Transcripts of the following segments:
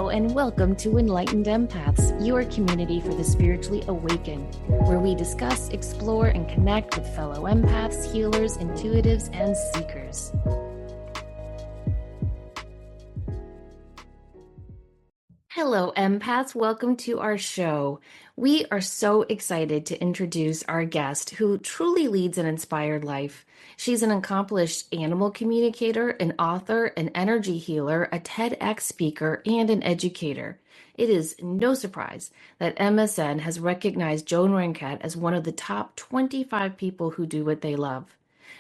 Hello and welcome to Enlightened Empaths, your community for the spiritually awakened, where we discuss, explore, and connect with fellow empaths, healers, intuitives, and seekers. Hello, empaths. Welcome to our show. We are so excited to introduce our guest who truly leads an inspired life. She's an accomplished animal communicator, an author, an energy healer, a TEDx speaker, and an educator. It is no surprise that MSN has recognized Joan Ranquet as one of the top 25 people who do what they love.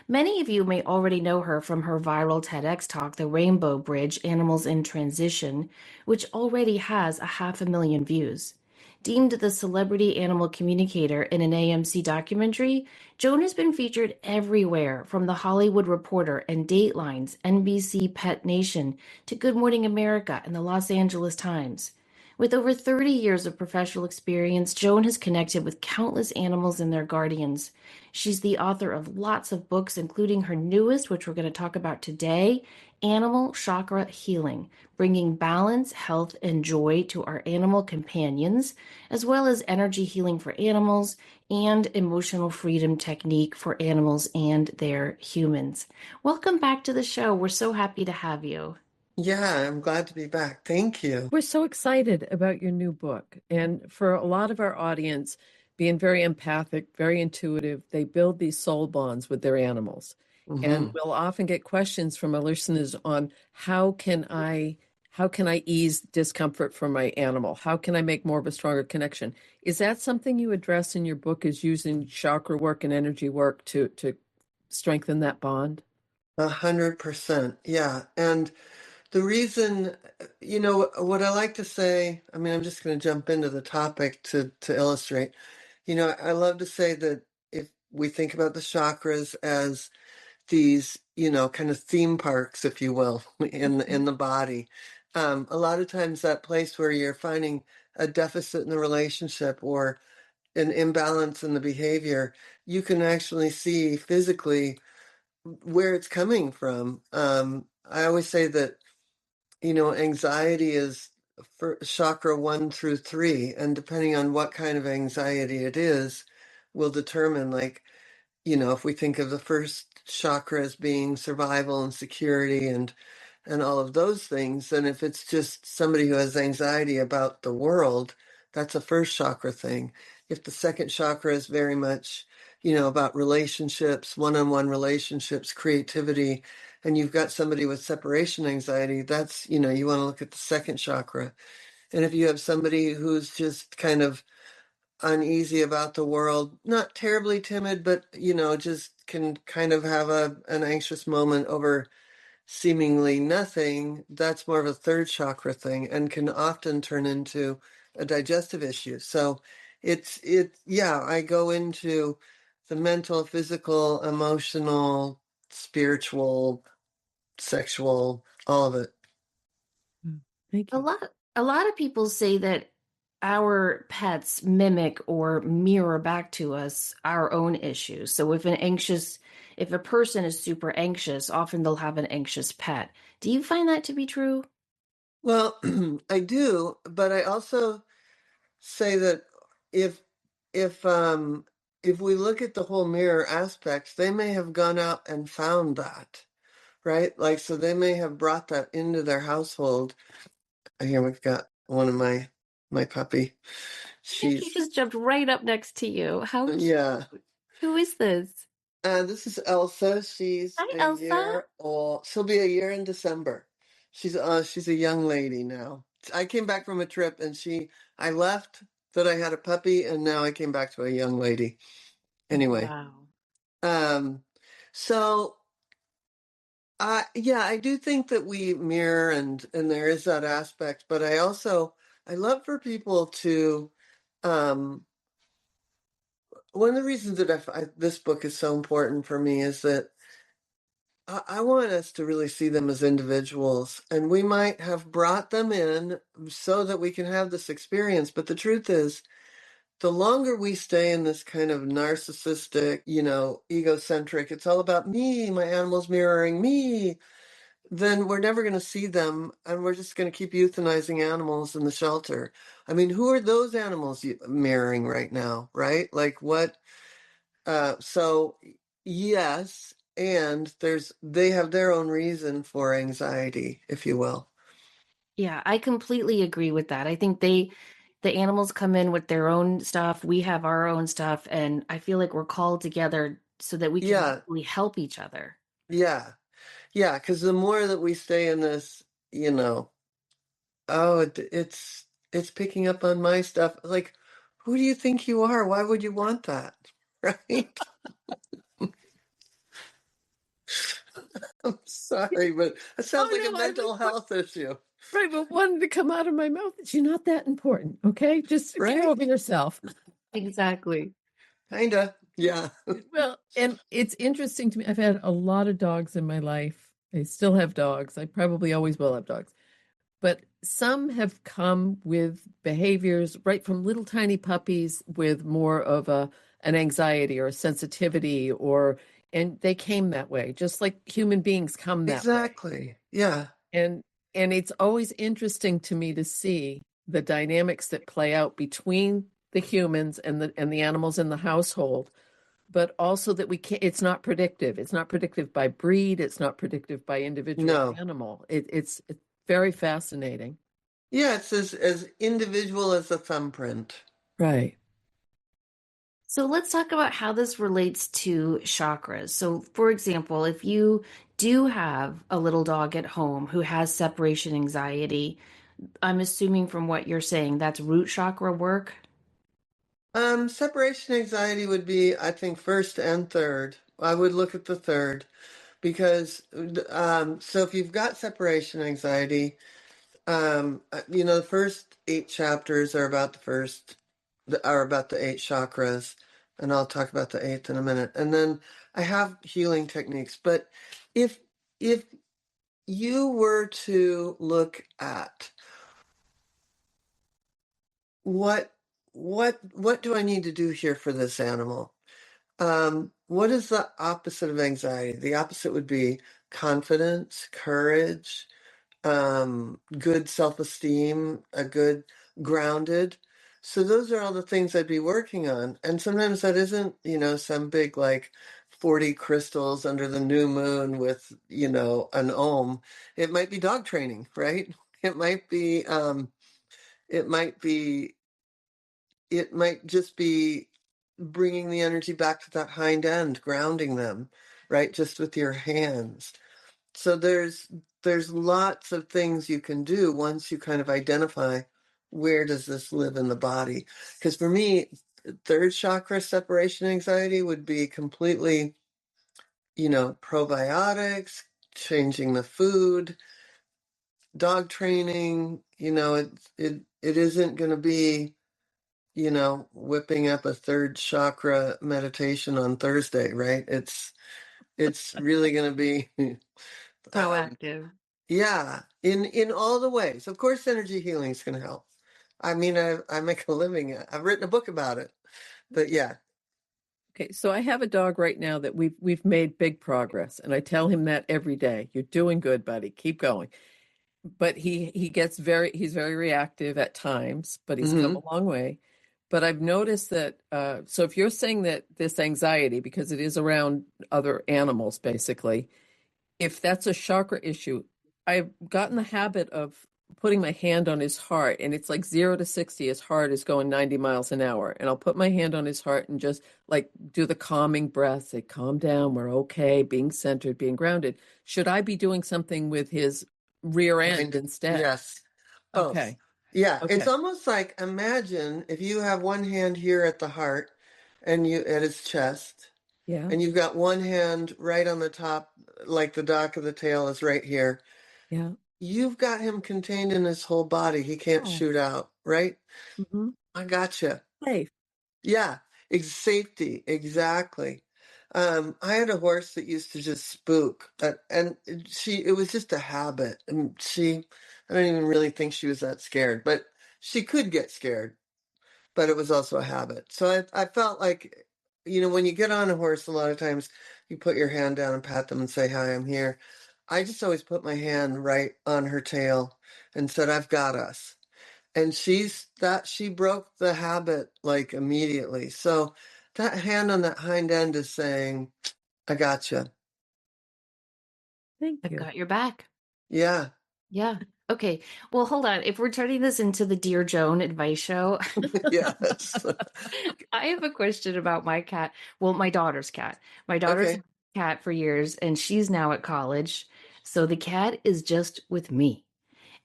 Many of you may already know her from her viral TEDx talk, The Rainbow Bridge, Animals in Transition, which already has 500,000 views. Deemed the celebrity animal communicator in an AMC documentary, Joan has been featured everywhere, from The Hollywood Reporter and Dateline's NBC Pet Nation to Good Morning America and the Los Angeles Times. With over 30 years of professional experience, Joan has connected with countless animals and their guardians. She's the author of lots of books, including her newest, which we're going to talk about today, Animal Chakra Healing, bringing balance, health, and joy to our animal companions, as well as energy healing for animals and emotional freedom technique for animals and their humans. Welcome back to the show. We're so happy to have you. Yeah, I'm glad to be back. Thank you. We're so excited about your new book. And for a lot of our audience, being very empathic, very intuitive, they build these soul bonds with their animals. And we'll often get questions from our listeners on how can I ease discomfort for my animal? How can I make more of a stronger connection? Is that something you address in your book, is using chakra work and energy work to strengthen that bond? 100%. Yeah. And the reason, what I like to say, I'm just going to jump into the topic to illustrate. I love to say that if we think about the chakras as these, kind of theme parks, if you will, in the body, a lot of times that place where you're finding a deficit in the relationship or an imbalance in the behavior, you can actually see physically where it's coming from. I always say that, anxiety is for chakra 1 through 3, and depending on what kind of anxiety it is, will determine, like, if we think of the first chakra as being survival and security and all of those things, and if it's just somebody who has anxiety about the world, that's a first chakra thing. If the second chakra is very much, about relationships, one-on-one relationships, creativity, and you've got somebody with separation anxiety, that's, you want to look at the second chakra. And if you have somebody who's just kind of uneasy about the world, not terribly timid, but, just can kind of have an anxious moment over seemingly nothing, that's more of a third chakra thing and can often turn into a digestive issue. So I go into the mental, physical, emotional, spiritual, sexual, all of it. Thank you. A lot of people say that our pets mimic or mirror back to us our own issues. So if a person is super anxious, often they'll have an anxious pet. Do you find that to be true? Well, I do, but I also say that if if we look at the whole mirror aspects, they may have gone out and found that, right? Like, so they may have brought that into their household. Here we've got one of my puppy. He just jumped right up next to you. How cute. Yeah. Who is this? This is Elsa. She's Hi, a Elsa. year old. She'll be a year in December. She's a young lady now. I came back from a trip and I left that I had a puppy and now I came back to a young lady. Anyway. Wow. So I do think that we mirror and there is that aspect, but I love for people to, one of the reasons that this book is so important for me is that I want us to really see them as individuals, and we might have brought them in so that we can have this experience. But the truth is, the longer we stay in this kind of narcissistic, egocentric, it's all about me, my animal's mirroring me, then we're never going to see them, and we're just going to keep euthanizing animals in the shelter. I mean, who are those animals mirroring right now, right? Like what? So yes, and they have their own reason for anxiety, if you will. Yeah, I completely agree with that. I think the animals come in with their own stuff, we have our own stuff, and I feel like we're called together so that we can Yeah, actually help each other. yeah, yeah. Because the more that we stay in this, oh, it's picking up on my stuff. Like, who do you think you are? Why would you want that? Right? I'm sorry, but it sounds like a Oh no, mental health issue, right, but wanted to come out of my mouth. You're not that important, okay? Just get right? over yourself. Exactly. Kinda. Yeah. Well, and it's interesting to me. I've had a lot of dogs in my life. I still have dogs. I probably always will have dogs. But some have come with behaviors right from little tiny puppies with more of an anxiety or a sensitivity and they came that way, just like human beings come that way. Exactly. Yeah. And and it's always interesting to me to see the dynamics that play out between the humans and the animals in the household, but also that we can't, it's not predictive. It's not predictive by breed, it's not predictive by individual No. animal. It's very fascinating. Yeah, it's as individual as a thumbprint. Right. So let's talk about how this relates to chakras. So, for example, if you do have a little dog at home who has separation anxiety, I'm assuming from what you're saying, that's root chakra work. Separation anxiety would be, I think, first and third. I would look at the third because, so if you've got separation anxiety, the first 8 chapters are about are about the 8 chakras, and I'll talk about the eighth in a minute. And then I have healing techniques. But if if you were to look at what what do I need to do here for this animal? What is the opposite of anxiety? The opposite would be confidence, courage, good self-esteem, a good grounded. So those are all the things I'd be working on. And sometimes that isn't, some big like 40 crystals under the new moon with, an ohm. It might be dog training, right? It might be, it might be, it might just be bringing the energy back to that hind end, grounding them, right? Just with your hands. So there's lots of things you can do once you kind of identify where does this live in the body. Because for me, third chakra separation anxiety would be completely, probiotics, changing the food, dog training, it isn't going to be, whipping up a third chakra meditation on Thursday, right? It's really going to be um, Proactive. yeah, in all the ways. Of course, energy healing is going to help. I mean, I make a living. I've written a book about it. But yeah, Okay, so I have a dog right now that we've made big progress, and I tell him that every day. You're doing good, buddy. Keep going. But he's very reactive at times, but he's come hmm a long way. But I've noticed that so if you're saying that this anxiety, because it is around other animals, basically, if that's a chakra issue, I've gotten the habit of putting my hand on his heart, and it's like 0 to 60. His heart is going 90 miles an hour, and I'll put my hand on his heart and just like do the calming breath, say, "Calm down, we're okay," being centered, being grounded. Should I be doing something with his rear end instead? yes, both. Okay, Yeah, it's okay, almost like imagine if you have one hand here at the heart and you at his chest, yeah, and you've got one hand right on the top, like the dock of the tail is right here. yeah. You've got him contained in his whole body. He can't Oh, shoot out, right? mm-hmm. I gotcha. Safe. Yeah, safety, exactly. I had a horse that used to just spook, and it was just a habit. And I don't even really think she was that scared, but she could get scared, but it was also a habit. So I felt like, when you get on a horse, a lot of times you put your hand down and pat them and say, "Hi, I'm here." I just always put my hand right on her tail and said, I've got us. And she broke the habit like immediately. So that hand on that hind end is saying, I got you. Thank I've you. got your back. Yeah. Yeah. Okay. Well, hold on. If we're turning this into the Dear Joan advice show, Yes. I have a question about my cat. Well, my daughter's cat. My daughter's Okay. had a cat for years and she's now at college. So the cat is just with me.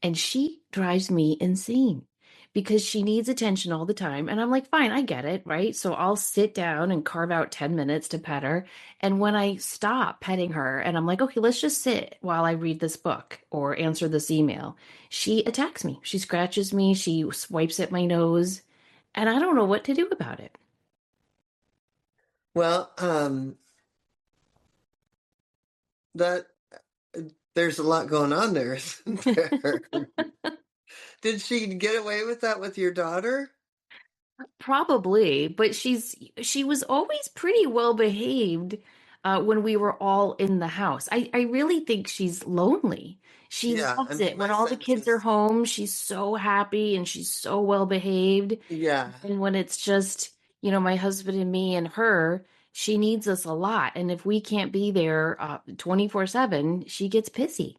And she drives me insane because she needs attention all the time. And I'm like, fine, I get it, right? So I'll sit down and carve out 10 minutes to pet her. And when I stop petting her and I'm like, okay, let's just sit while I read this book or answer this email, she attacks me. She scratches me. She swipes at my nose. And I don't know what to do about it. Well, that there's a lot going on there, isn't there? Did she get away with that with your daughter? Probably, but she was always pretty well behaved when we were all in the house. I really think she's lonely. She Yeah. I loves mean, it. my When all the sense kids are is, home, she's so happy and she's so well behaved. yeah. And when it's just, my husband and me and her, she needs us a lot. And if we can't be there 24/7, she gets pissy.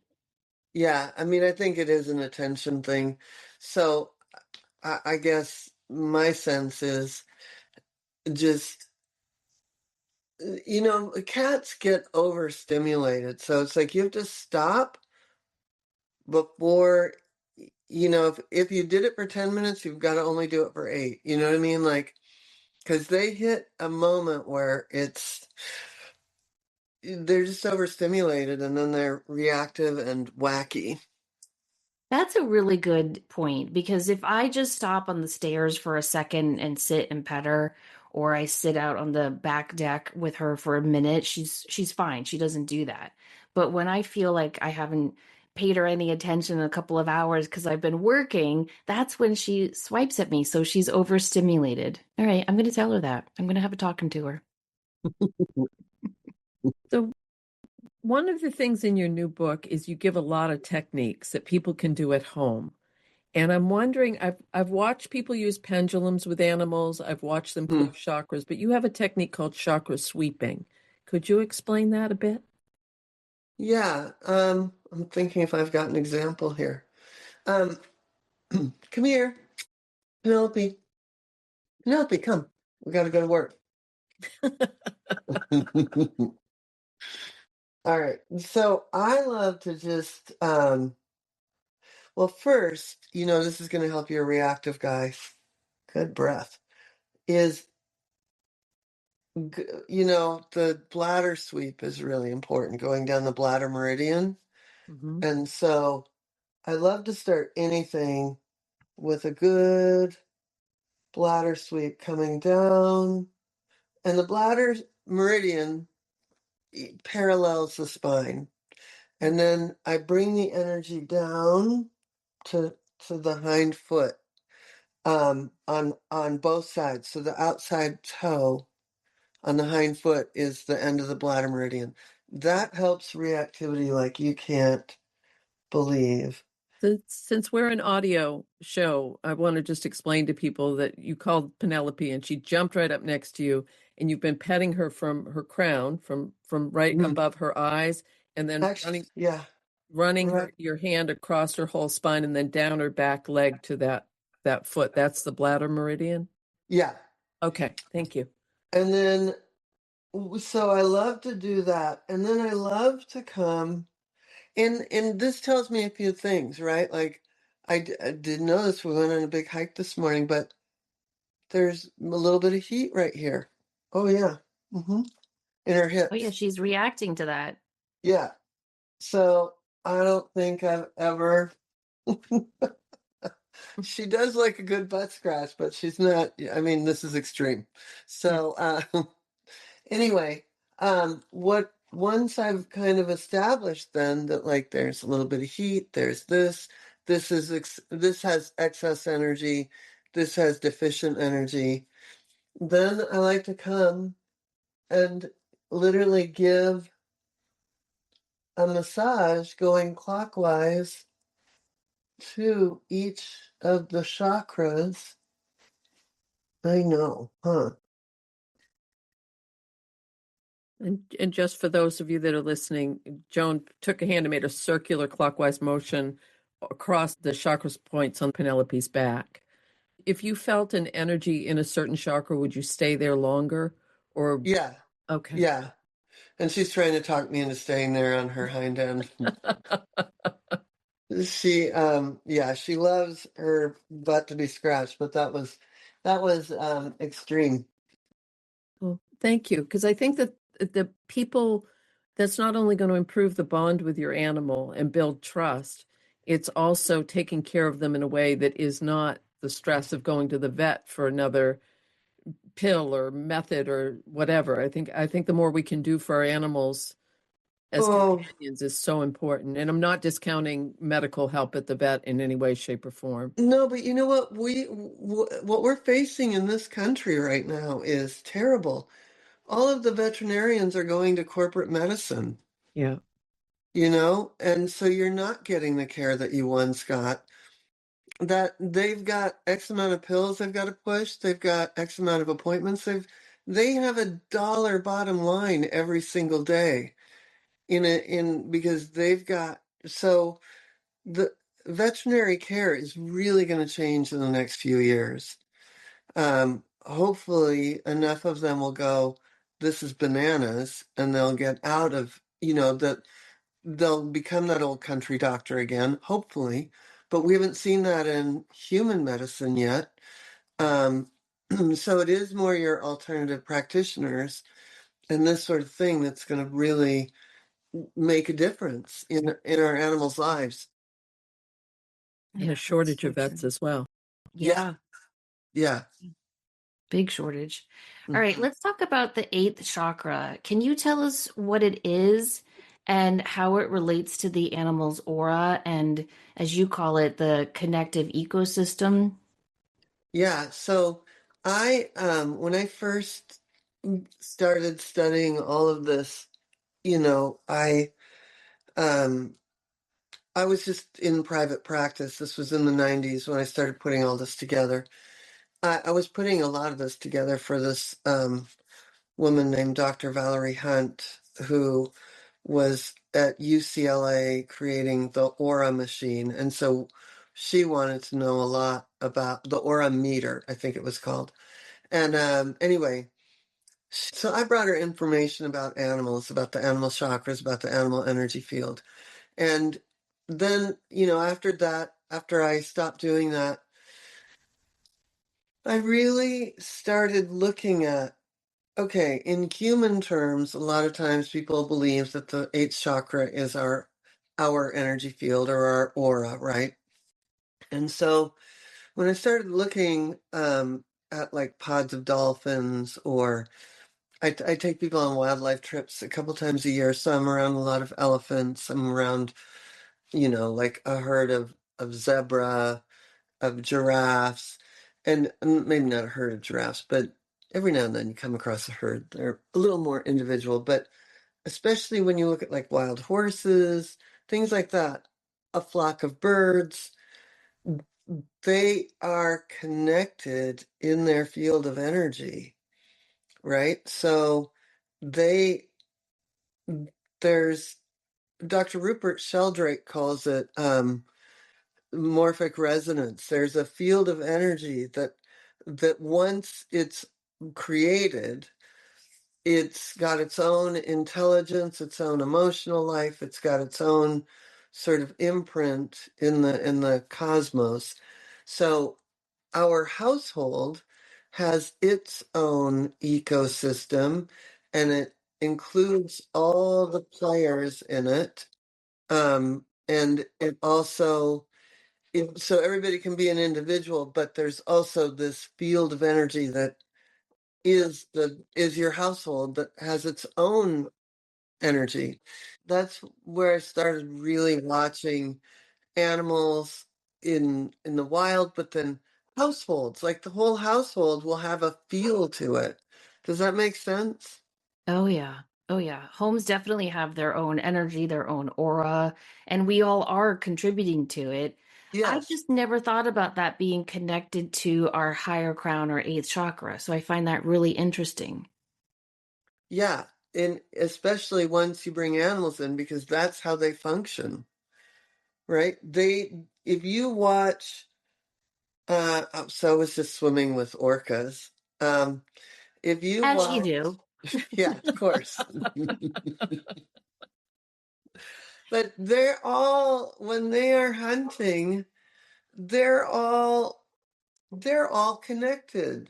Yeah. I mean, I think it is an attention thing. So I guess my sense is just, cats get overstimulated. So it's like you have to stop before, if you did it for 10 minutes, you've got to only do it for 8. You know what I mean? Like, because they hit a moment where they're just overstimulated and then they're reactive and wacky. That's a really good point because if I just stop on the stairs for a second and sit and pet her, or I sit out on the back deck with her for a minute, she's fine. She doesn't do that. But when I feel like I haven't paid her any attention in a couple of hours because I've been working, that's when she swipes at me. So she's overstimulated. All right, I'm going to tell her that. I'm going to have a talking to her. So one of the things in your new book is you give a lot of techniques that people can do at home. And I'm wondering, I've watched people use pendulums with animals. I've watched them Hmm. close chakras, but you have a technique called chakra sweeping. Could you explain that a bit? Yeah. I'm thinking if I've got an example here. Um, come here, Penelope. Penelope, come. We got to go to work. All right. So I love to just, well, first, this is going to help your reactive guy. Good breath. Is, the bladder sweep is really important, going down the bladder meridian. Mm-hmm. And so I love to start anything with a good bladder sweep coming down. And the bladder meridian parallels the spine. And then I bring the energy down to the hind foot on both sides. So the outside toe on the hind foot is the end of the bladder meridian. That helps reactivity like you can't believe. Since we're an audio show, I want to just explain to people that you called Penelope and she jumped right up next to you, and you've been petting her from her crown, from right Mhm. above her eyes, and then Actually, yeah, running right. your hand across her whole spine and then down her back leg to that foot. That's the bladder meridian. Yeah. Okay, thank you. And then, so I love to do that. And then I love to come, and this tells me a few things, right? Like, I didn't notice we went on a big hike this morning, but there's a little bit of heat right here. Oh, yeah. In her Oh, yeah, hips. she's reacting to that. Yeah. So I don't think I've ever. She does like a good butt scratch, but she's not. I mean, this is extreme. Yeah. So anyway, what once I've kind of established then that like there's a little bit of heat, there's this has excess energy, this has deficient energy. Then I like to come and literally give a massage going clockwise to each of the chakras. I know, huh? And just for those of you that are listening, Joan took a hand and made a circular clockwise motion across the chakras points on Penelope's back. If you felt an energy in a certain chakra, would you stay there longer? Or Yeah, okay. yeah. And she's trying to talk me into staying there on her hind end. She, yeah, she loves her butt to be scratched, but that was extreme. Well, thank you. Because I think that the people, that's not only going to improve the bond with your animal and build trust, it's also taking care of them in a way that is not the stress of going to the vet for another pill or method or whatever. I think the more we can do for our animals as Oh, companions is so important. And I'm not discounting medical help at the vet in any way, shape, or form. no, but you know what? What we're facing in this country right now is terrible. All of the veterinarians are going to corporate medicine, Yeah. and so you're not getting the care that you once got. That they've got X amount of pills they've got to push, they've got X amount of appointments, they have a dollar bottom line every single day because they've got so the veterinary care is really going to change in the next few years. Hopefully enough of them will go, this is bananas, and they'll get out of, that they'll become that old country doctor again, hopefully. But we haven't seen that in human medicine yet. Um, so it is more your alternative practitioners and this sort of thing that's going to really make a difference in our animals' lives. And a shortage of vets as well. Yeah, yeah. Big shortage. All right, Mhm. let's talk about the eighth chakra. Can you tell us what it is and how it relates to the animal's aura and, as you call it, the connective ecosystem? Yeah, so when I first started studying all of this, you know, um, I was just in private practice. This was in the 90s when I started putting all this together. I was putting a lot of this together for this woman named Dr. Valerie Hunt, who was at UCLA creating the Aura machine. And so she wanted to know a lot about the Aura meter, I think it was called. And anyway, so I brought her information about animals, about the animal chakras, about the animal energy field. And then, after that, after I stopped doing that, I really started looking at, okay, in human terms, a lot of times people believe that the eighth chakra is our energy field or our aura, right? And so when I started looking at like pods of dolphins, or I take people on wildlife trips a couple times a year, so I'm around a lot of elephants. I'm around, like a herd of zebra, of giraffes, and maybe not a herd of giraffes, but every now and then you come across a herd. They're a little more individual, but especially when you look at like wild horses, things like that, a flock of birds, they are connected in their field of energy, right? So they, there's Dr. Rupert Sheldrake calls it morphic resonance. There's a field of energy that once it's created, it's got its own intelligence, its own emotional life, it's got its own sort of imprint in the cosmos. So our household has its own ecosystem, and it includes all the players in it. And it also so everybody can be an individual, but there's also this field of energy that is your household that has its own energy. That's where I started really watching animals in the wild, but then households, like the whole household will have a feel to it. Does that make sense? Oh, yeah. Oh, yeah. Homes definitely have their own energy, their own aura, and we all are contributing to it. I Yes. just never thought about that being connected to our higher crown or eighth chakra. So I find that really interesting. Yeah. And especially once you bring animals in, because that's how they function, right? If you watch, so I was just swimming with orcas. Um, if you As you watch, do. yeah, of course. But they're all, when they are hunting, they're all they're all connected.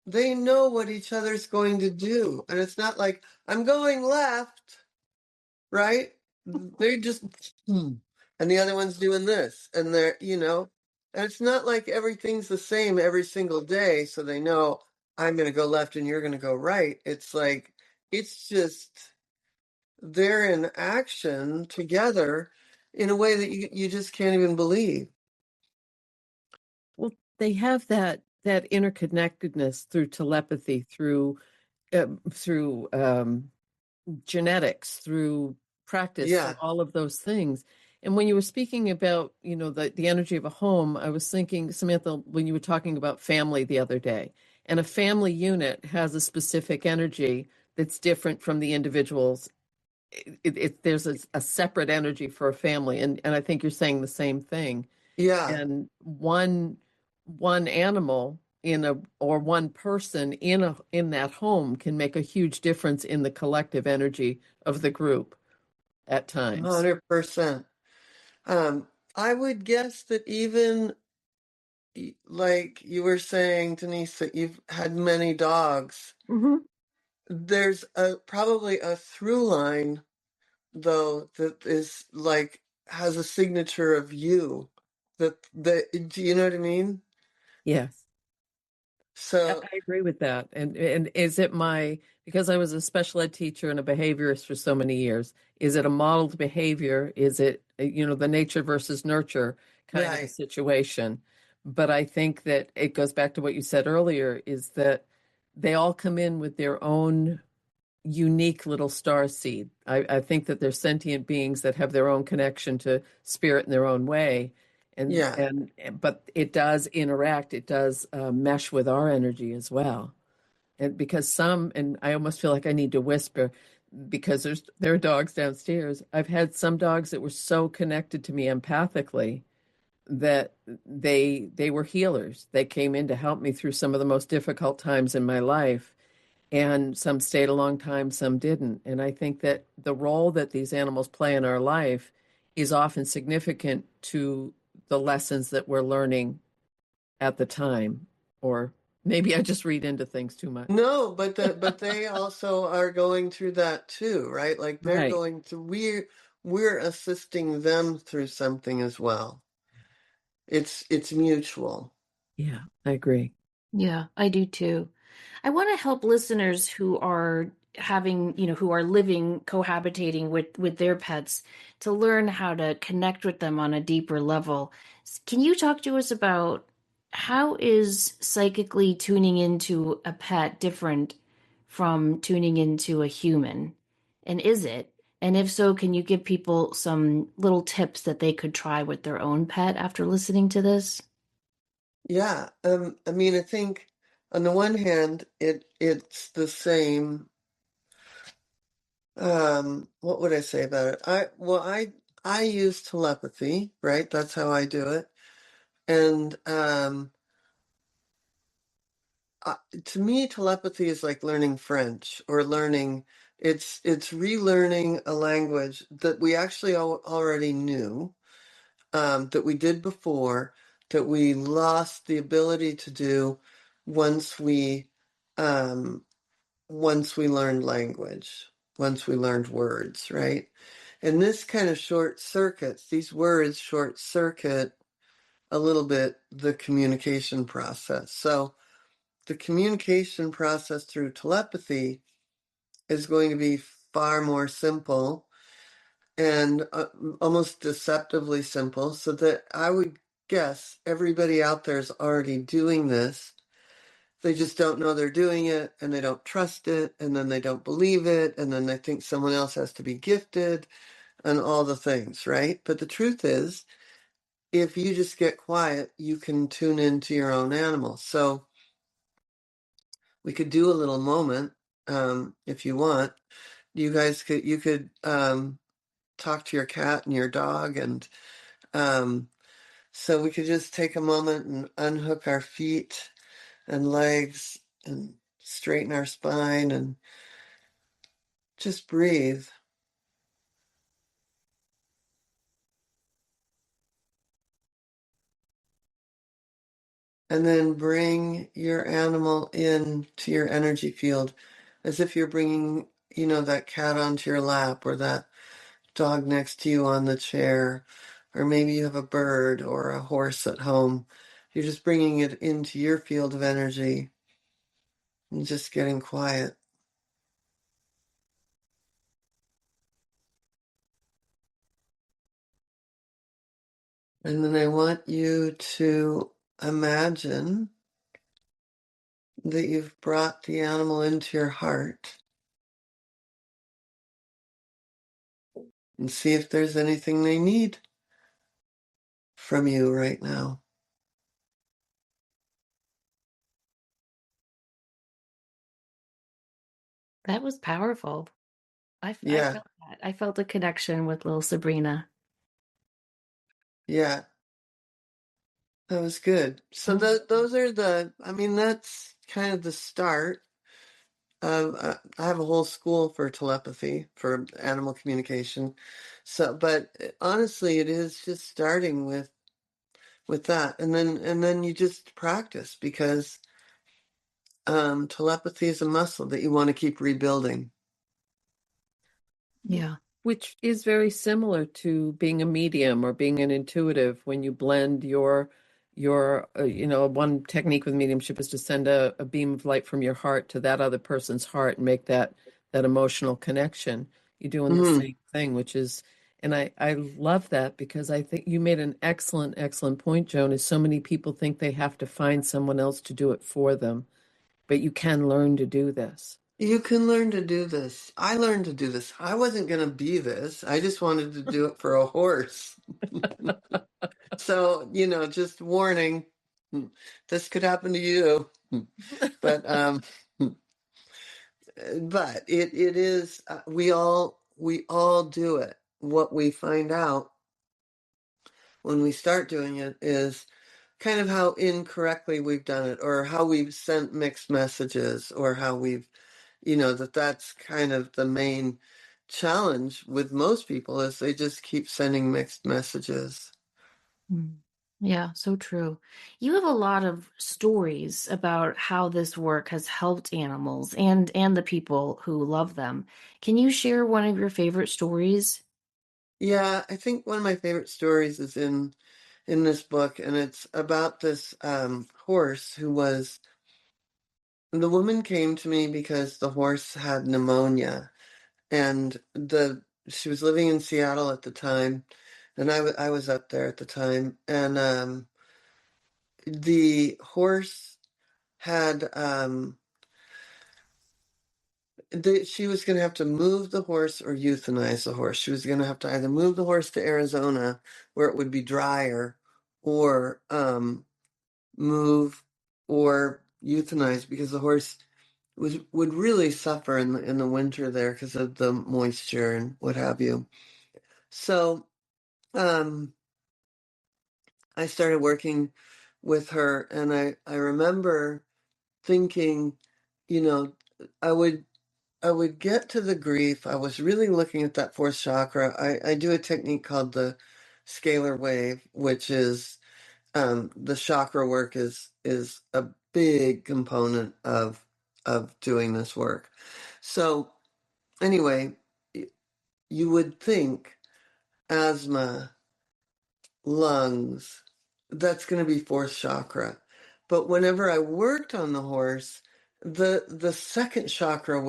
They know what each other's going to do. And it's not like, I'm going left, right? They're just, and the other one's doing this. And and it's not like everything's the same every single day. So they know I'm going to go left and you're going to go right. It's like, it's just, they're in action together in a way that you just can't even believe. Well, they have that interconnectedness through telepathy, through genetics, through practice, through Yeah. all of those things. And when you were speaking about, the energy of a home, I was thinking, Samantha, when you were talking about family the other day, and a family unit has a specific energy that's different from the individuals. There's a separate energy for a family, and I think you're saying the same thing. Yeah. And one animal or one person in that home can make a huge difference in the collective energy of the group at times. 100%. Um, I would guess that even like you were saying, Denise, that you've had many dogs. Hmm. There's probably a through line though that is like has a signature of you. Do you know what I mean? Yes. So I agree with that. And is it because I was a special ed teacher and a behaviorist for so many years, is it a modeled behavior? Is it, the nature versus nurture kind of a right. situation? But I think that it goes back to what you said earlier, is that they all come in with their own unique little star seed. I think that they're sentient beings that have their own connection to spirit in their own way. And, Yeah. and, but it does interact, it does mesh with our energy as well. And and I almost feel like I need to whisper because there are dogs downstairs. I've had some dogs that were so connected to me empathically that they were healers. They came in to help me through some of the most difficult times in my life, and some stayed a long time, some didn't. And I think that the role that these animals play in our life is often significant to the lessons that we're learning at the time. Or maybe I just read into things too much. No, but they also are going through that too, right? Like they're Right. going through we're assisting them through something as well. It's mutual. Yeah, I agree. Yeah, I do too. I want to help listeners who are who are living, cohabitating with their pets to learn how to connect with them on a deeper level. Can you talk to us about how is psychically tuning into a pet different from tuning into a human? And is it? And if so, can you give people some little tips that they could try with their own pet after listening to this? Yeah, I mean, I think on the one hand, it's the same. What would I say about it? I use telepathy, right? That's how I do it. And to me, telepathy is like learning French or learning. It's relearning a language that we actually already knew, that we did before, that we lost the ability to do once we um, once we learned language, once we learned words, right? And this kind of short circuits, these words short circuit a little bit the communication process. So the communication process through telepathy is going to be far more simple and almost deceptively simple, so that I would guess everybody out there is already doing this. they just don't know they're doing it, and they don't trust it, and then they don't believe it, and then they think someone else has to be gifted, and all the things, right? But the truth is, if you just get quiet, you can tune into your own animal. So we could do a little moment, if you want. You could talk to your cat and your dog, and so we could just take a moment and unhook our feet and legs and straighten our spine and just breathe. And then bring your animal in to your energy field as if you're bringing, that cat onto your lap, or that dog next to you on the chair, or maybe you have a bird or a horse at home. You're just bringing it into your field of energy and just getting quiet. And then I want you to imagine that you've brought the animal into your heart, and see if there's anything they need from you right now. That was powerful. I Yeah, felt that. I felt a connection with little Sabrina. yeah, that was good. So Mm. those are that's kind of the start. I have a whole school for telepathy, for animal communication. So, but honestly, it is just starting with that, and then you just practice, because telepathy is a muscle that you want to keep rebuilding. Yeah. Which is very similar to being a medium or being an intuitive, when you blend one technique with mediumship is to send a beam of light from your heart to that other person's heart and make that emotional connection. You're doing the Hmm. same thing, which is, and I love that, because I think you made an excellent point, Joan, is so many people think they have to find someone else to do it for them, but you can learn to do this. You can learn to do this. I learned to do this. I wasn't going to be this. I just wanted to do it for a horse. So, just warning, this could happen to you. But it is, we all do it. What we find out when we start doing it is kind of how incorrectly we've done it, or how we've sent mixed messages, or how we've, that's kind of the main challenge with most people, is they just keep sending mixed messages. Mm. Yeah, so true. You have a lot of stories about how this work has helped animals and the people who love them. Can you share one of your favorite stories? Yeah, I think one of my favorite stories is in this book, and it's about this horse who was. The woman came to me because the horse had pneumonia, and the she was living in Seattle at the time, and I was up there at the time, and the horse had she was going to have to move the horse or euthanize the horse. She was going to have to either move the horse to Arizona, where it would be drier, or move or euthanize, because the horse would really suffer in the winter there because of the moisture and what have you. So um, I started working with her, and I remember thinking, you know, I would I would get to the grief. I was really looking at that fourth chakra. I do a technique called the scalar wave, which is the chakra work is a big component of doing this work. So anyway, you would think asthma, lungs, that's going to be fourth chakra. But whenever I worked on the horse, the second chakra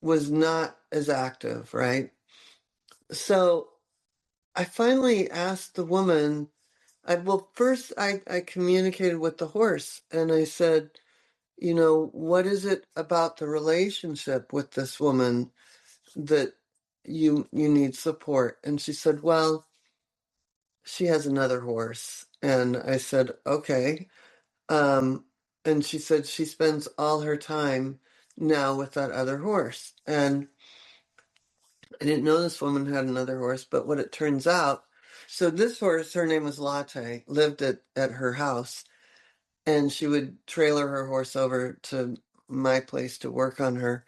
was not as active, right? So I finally asked the woman, Well, first I communicated with the horse and I said, what is it about the relationship with this woman that you need support? And she said, well, she has another horse. And I said, okay. Um, and she said she spends all her time now with that other horse. And I didn't know this woman had another horse, but what it turns out, so this horse, her name was Latte, lived at her house, and she would trailer her horse over to my place to work on her.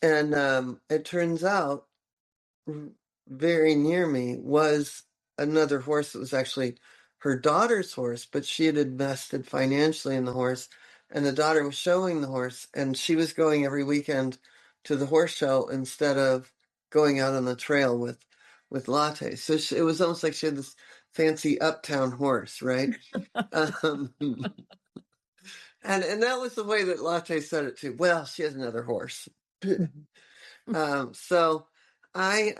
And it turns out very near me was another horse that was actually her daughter's horse, but she had invested financially in the horse, and the daughter was showing the horse, and she was going every weekend to the horse show instead of going out on the trail with Latte. So it was almost like she had this fancy uptown horse, right? um, and that was the way that Latte said it too. Well, she has another horse. So I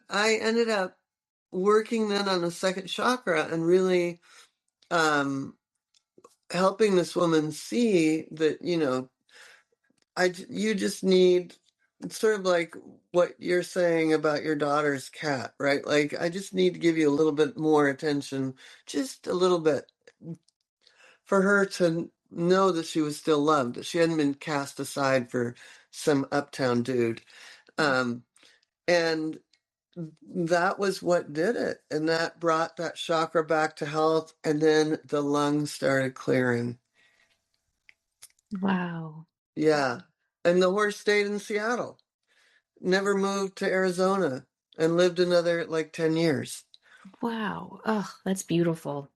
I ended up working then on the second chakra and really um helping this woman see that, you just need, it's sort of like what you're saying about your daughter's cat, right? Like, I just need to give you a little bit more attention, just a little bit, for her to know that she was still loved, that she hadn't been cast aside for some uptown dude. Um, and that was what did it. And that brought that chakra back to health. And then the lungs started clearing. Wow. Yeah. And the horse stayed in Seattle, never moved to Arizona, and lived another like 10 years. Wow. Oh, that's beautiful.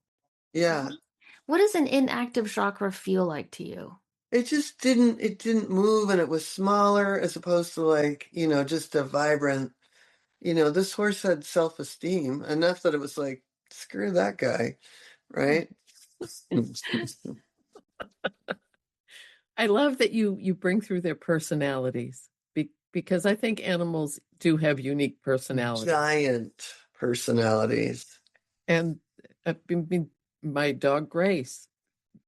Yeah. What does an inactive chakra feel like to you? It didn't move, and it was smaller as opposed to, like, just a vibrant, this horse had self-esteem enough that it was like, screw that guy, right? I love that you bring through their personalities because I think animals do have unique personalities. Giant personalities. And my dog Grace,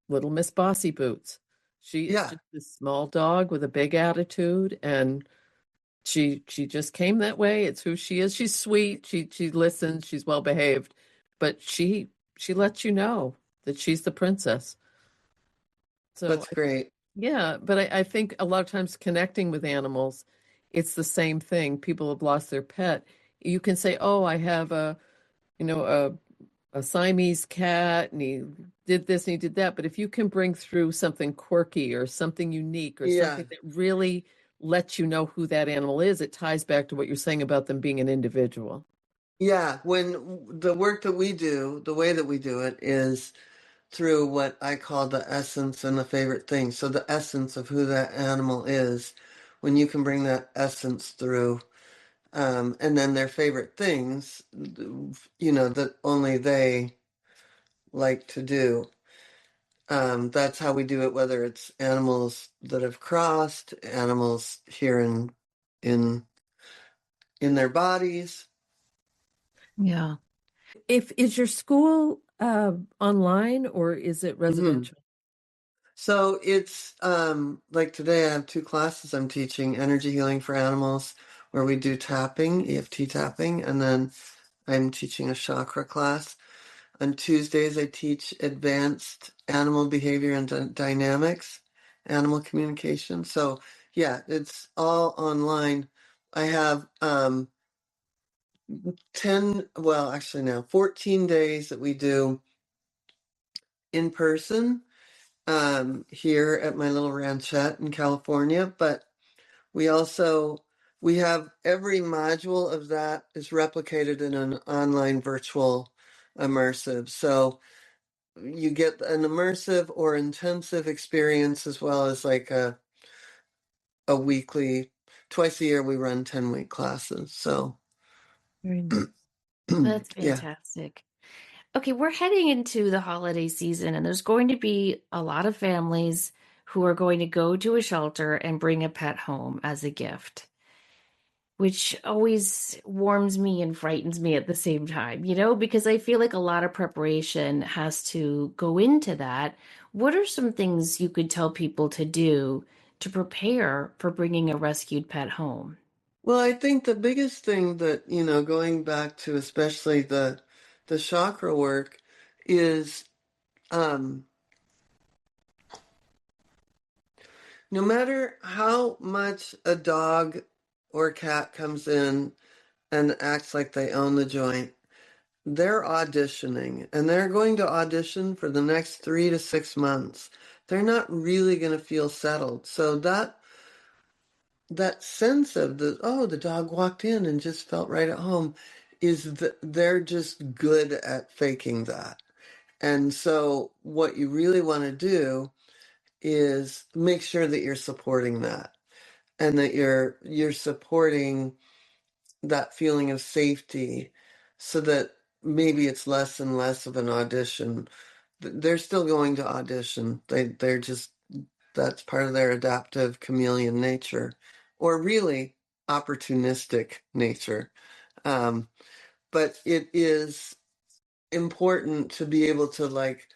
Little Miss Bossy Boots, she is Yeah. just a small dog with a big attitude, and she just came that way. It's who she is. She's sweet. She listens. She's well behaved, but she lets you know that she's the princess. So That's great. yeah, but I think a lot of times connecting with animals, it's the same thing. People have lost their pet. You can say, "Oh, I have you know, a Siamese cat, and he did this and he did that." But if you can bring through something quirky or something unique or Yeah. something that really lets you know who that animal is, it ties back to what you're saying about them being an individual. Yeah. When the work that we do, the way that we do it is through what I call the essence and the favorite thing. So the essence of who that animal is, when you can bring that essence through, and then their favorite things, that only they like to do. That's how we do it, whether it's animals that have crossed, animals here in in their bodies. Yeah. If is your school online or is it Mhm. residential? So it's like today I have two classes I'm teaching, energy healing for animals, where we do tapping, EFT tapping, and then I'm teaching a chakra class. On Tuesdays I teach advanced animal behavior and dynamics, animal communication. So yeah, it's all online. I have 10, well, actually now 14 days that we do in person here at my little ranchette in California, but we also we have every module of that is replicated in an online virtual immersive. So you get an immersive or intensive experience as well as like a weekly, twice a year we run 10-week classes. So Very nice. That's yeah. fantastic. Okay, we're heading into the holiday season, and there's going to be a lot of families who are going to go to a shelter and bring a pet home as a gift. which always warms me and frightens me at the same time, because I feel like a lot of preparation has to go into that. What are some things you could tell people to do to prepare for bringing a rescued pet home? Well, I think the biggest thing that, going back to especially the chakra work is um, no matter how much a dog or cat comes in and acts like they own the joint, they're auditioning and they're going to audition for the next 3 to 6 months. They're not really going to feel settled. So that sense of the dog walked in and just felt right at home is that they're just good at faking that. And so what you really want to do is make sure that you're supporting that and that you're supporting that feeling of safety so that maybe it's less and less of an audition. They're still going to audition. They're just, that's part of their adaptive chameleon nature, or really opportunistic nature. Um, but it is important to be able to like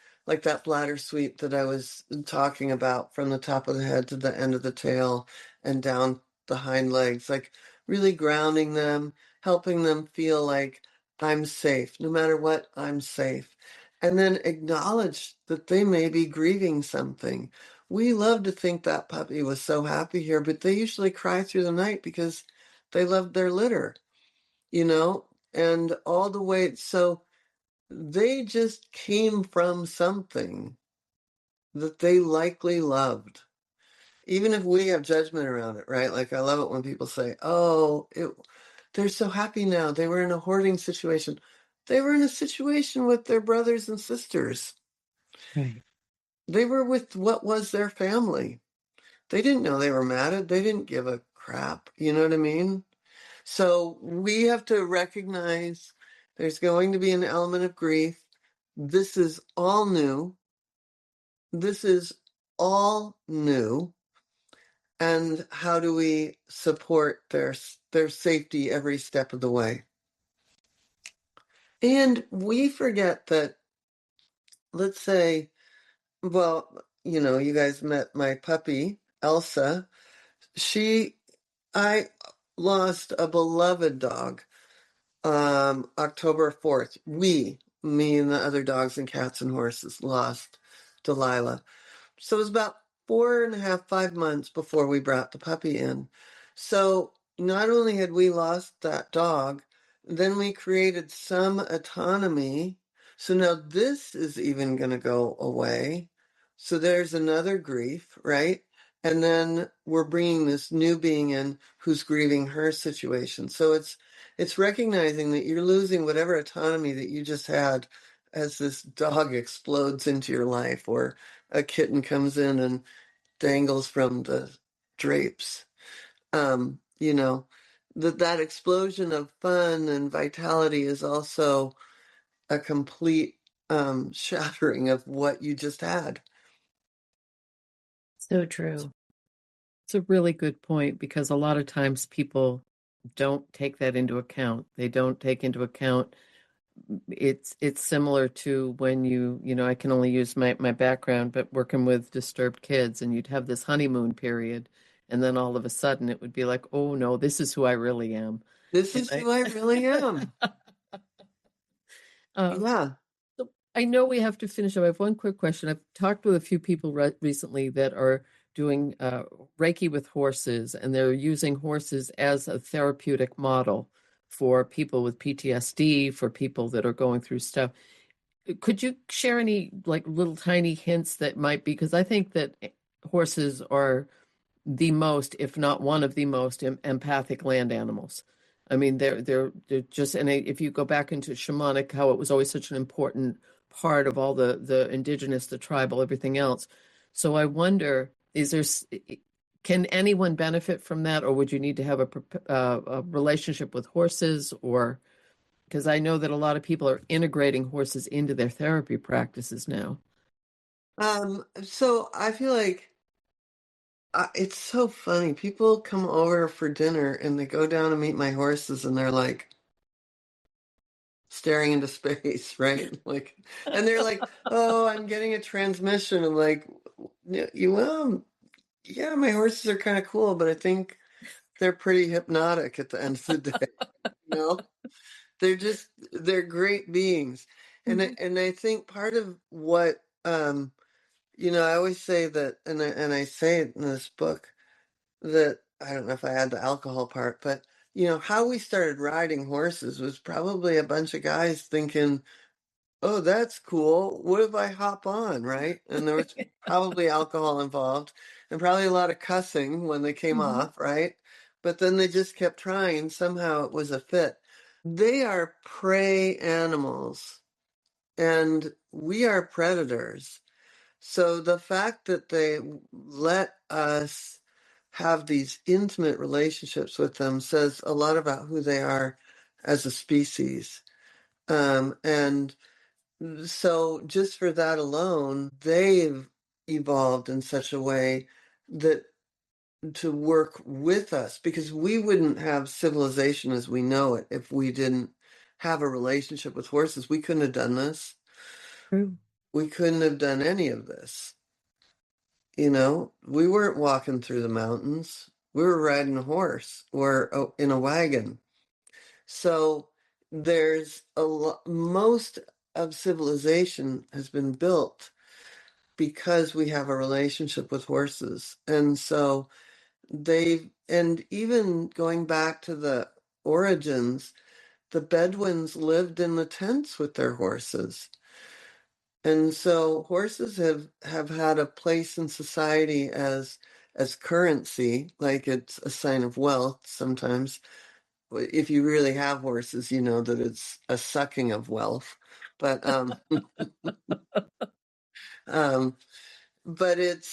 that bladder sweep that I was talking about, from the top of the head to the end of the tail and down the hind legs, like really grounding them, helping them feel like I'm safe. No matter what, I'm safe. And then acknowledge that they may be grieving something. We love to think that puppy was so happy here, but they usually cry through the night because they loved their litter, you know, and all the way. So they just came from something that they likely loved. Even if we have judgment around it, right? Like I love it when people say, "Oh, they're so happy now. They were in a hoarding situation." They were in a situation with their brothers and sisters. Right. They were with what was their family. They didn't know they were mad. They didn't give a crap. You know what I mean? So we have to recognize there's going to be an element of grief. This is all new. This is all new. And how do we support their safety every step of the way? And we forget that, let's say, well, you guys met my puppy, Elsa. I lost a beloved dog, October 4th. Me and the other dogs and cats and horses lost Delilah. So it was about 4.5, 5 months before we brought the puppy in. So not only had we lost that dog, then we created some autonomy. So now this is even going to go away. So there's another grief, right? And then we're bringing this new being in who's grieving her situation. So it's recognizing that you're losing whatever autonomy that you just had as this dog explodes into your life, or a kitten comes in and dangles from the drapes. You know, that explosion of fun and vitality is also a complete shattering of what you just had. So true. It's a really good point, because a lot of times people don't take that into account. They don't take into account, it's similar to when I can only use my background, but working with disturbed kids, and you'd have this honeymoon period, and then all of a sudden it would be like, oh no, this is who I really am. This And is who I really am. uh, Yeah. so I know we have to finish up. I have one quick question. I've talked with a few people recently that are doing Reiki with horses, and they're using horses as a therapeutic model for people with PTSD, for people that are going through stuff. Could you share any like little tiny hints that might be, because I think that horses are the most, if not one of the most empathic land animals. I mean, they're just, and if you go back into shamanic, how it was always such an important part of all the indigenous, the tribal, everything else. So I wonder, can anyone benefit from that, or would you need to have a relationship with horses, or because I know that a lot of people are integrating horses into their therapy practices now. So I feel like It's so funny. People come over for dinner and they go down to meet my horses and they're like staring into space, right? Like, and they're like, "Oh, I'm getting a transmission." I'm like, yeah, my horses are kind of cool, but I think they're pretty hypnotic at the end of the day. You know, they're great beings, and I think part of what I always say that, and I say it in this book that I don't know if I had the alcohol part, but how we started riding horses was probably a bunch of guys thinking, "Oh, that's cool. What if I hop on?" Right? And there was probably alcohol involved and probably a lot of cussing when they came off, right? But then they just kept trying and somehow it was a fit. They are prey animals and we are predators. So the fact that they let us have these intimate relationships with them says a lot about who they are as a species. And so just for that alone, they've evolved in such a way that to work with us, because we wouldn't have civilization as we know it if we didn't have a relationship with horses. We couldn't have done this. True. We couldn't have done any of this. We weren't walking through the mountains. We were riding a horse or in a wagon. So there's most of civilization has been built because we have a relationship with horses. And so and even going back to the origins, the Bedouins lived in the tents with their horses. And so horses have had a place in society as currency, like it's a sign of wealth sometimes. If you really have horses, you know that it's a sucking of wealth. But um but it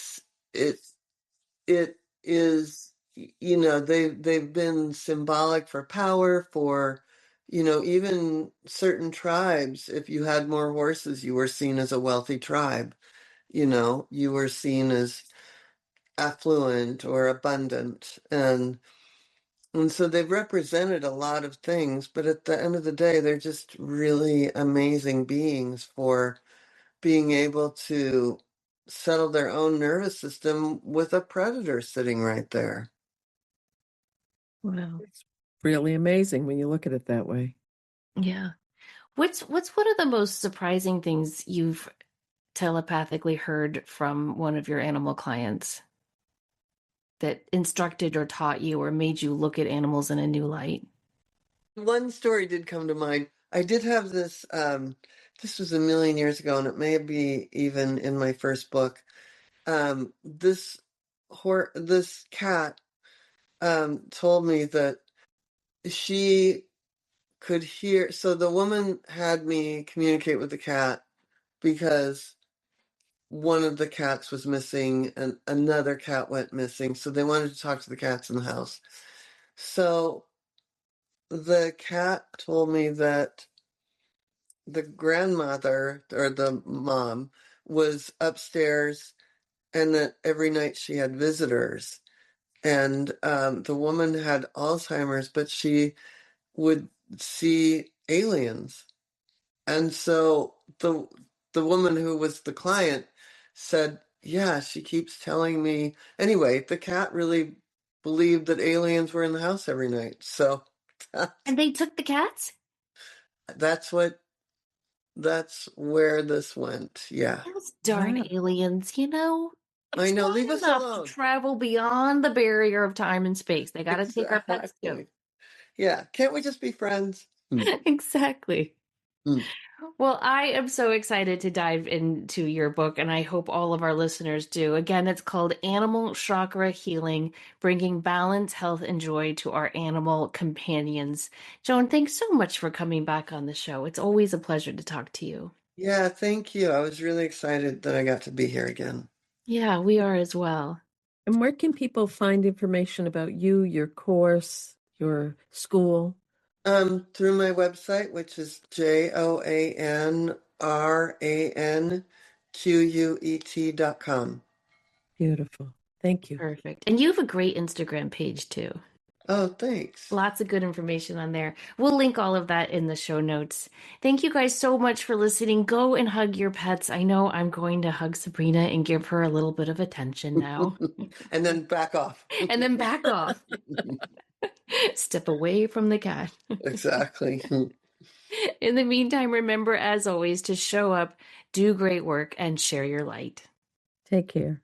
it is, they've been symbolic for power, for even certain tribes. If you had more horses, you were seen as a wealthy tribe. You were seen as affluent or abundant, and so they've represented a lot of things, but at the end of the day, they're just really amazing beings for being able to settle their own nervous system with a predator sitting right there. Wow. It's really amazing when you look at it that way. Yeah. What's one of the most surprising things you've telepathically heard from one of your animal clients that instructed or taught you or made you look at animals in a new light? One story did come to mind. I did have this was a million years ago, and it may be even in my first book. This cat told me that she could hear. So the woman had me communicate with the cat because one of the cats was missing and another cat went missing. So they wanted to talk to the cats in the house. So the cat told me that the grandmother or the mom was upstairs and that every night she had visitors. And the woman had Alzheimer's, but she would see aliens. And so the woman who was the client said, "Yeah, she keeps telling me." Anyway, the cat really believed that aliens were in the house every night. So And they took the cats? that's what that's where this went. Yeah. Those darn Wow. aliens, I know, smart leave us enough to alone. travel beyond the barrier of time and space. They got to take our pets too. Exactly. Yeah. Can't we just be friends? Mm, Exactly. mm. Well, I am so excited to dive into your book, and I hope all of our listeners do. Again, it's called Animal Chakra Healing, bringing balance, health, and joy to our animal companions. Joan, thanks so much for coming back on the show. It's always a pleasure to talk to you. Yeah, thank you. I was really excited that I got to be here again. Yeah, we are as well. And where can people find information about you, your course, your school? Through my website, which is JoanRanquet.com. Beautiful. Thank you. Perfect. And you have a great Instagram page too. Oh, thanks. Lots of good information on there. We'll link all of that in the show notes. Thank you guys so much for listening. Go and hug your pets. I know I'm going to hug Sabrina and give her a little bit of attention now. And then back off. And then back off. Step away from the cat. Exactly. In the meantime, remember, as always, to show up, do great work, and share your light. Take care.